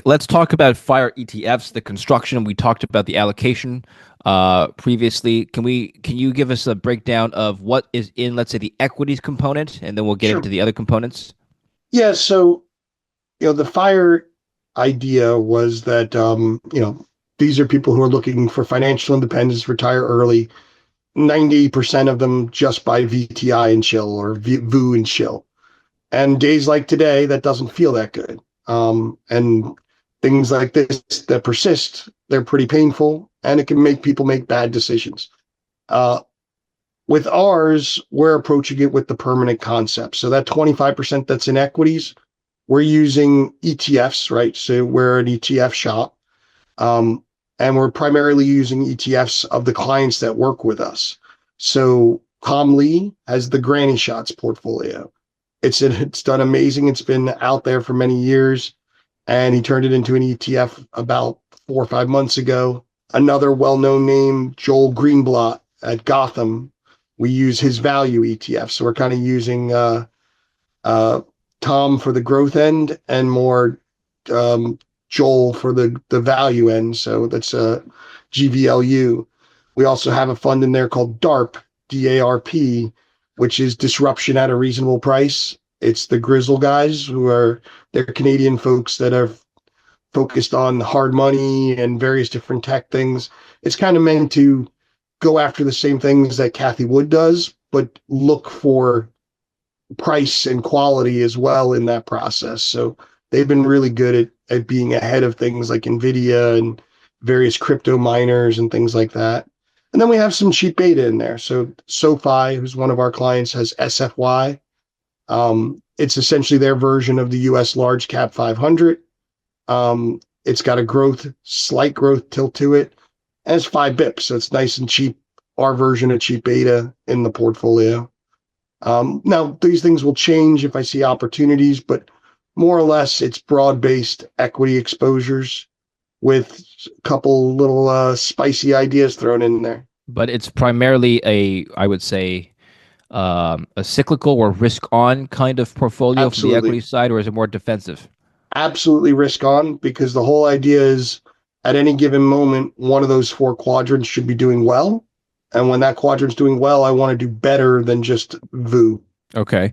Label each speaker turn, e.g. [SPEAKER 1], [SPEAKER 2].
[SPEAKER 1] let's talk about FIRE ETFs, the construction. We talked about the allocation previously. Can you give us a breakdown of what is in, let's say, the equities component, and then we'll get into
[SPEAKER 2] Sure.
[SPEAKER 1] the other components?
[SPEAKER 2] Yeah. So, the fire idea was that, these are people who are looking for financial independence, retire early. 90% of them just buy VTI and chill or VU and chill. And days like today, that doesn't feel that good. And things like this that persist, they're pretty painful and it can make people make bad decisions. Uh, with ours, we're approaching it with the permanent concept. So that 25% that's in equities, we're using ETFs, right? So we're an ETF shop. Um, and we're primarily using ETFs of the clients that work with us. So Tom Lee has the Granny Shots portfolio. It's done amazing. It's been out there for many years, and he turned it into an ETF about 4 or 5 months ago. Another well-known name, Joel Greenblatt at Gotham. We use his value ETF, so we're kind of using uh, Tom for the growth end and more um, Joel for the value end. So that's GVLU. We also have a fund in there called DARP, which is disruption at a reasonable price. It's the Grizzle guys who are they're Canadian folks that are focused on hard money and various different tech things. It's kind of meant to go after the same things that Kathy Wood does, but look for price and quality as well in that process. So they've been really good at being ahead of things like Nvidia and various crypto miners and things like that. And then we have some cheap beta in there. So SoFi, who's one of our clients, has SFY. It's essentially their version of the US large cap 500. It's got a slight growth tilt to it, and it's 5 bips. So it's nice and cheap, our version of cheap beta in the portfolio. Now, these things will change if I see opportunities, but more or less it's broad-based equity exposures with a couple little spicy ideas thrown in there.
[SPEAKER 1] But it's primarily I would say, a cyclical or risk on kind of portfolio from the equity
[SPEAKER 2] Absolutely.
[SPEAKER 1] side, or is it more defensive?
[SPEAKER 2] Absolutely risk on because the whole idea is at any given moment, one of those four quadrants should be doing well. And when that quadrant's doing well, I want to do better than just VU.
[SPEAKER 1] Okay.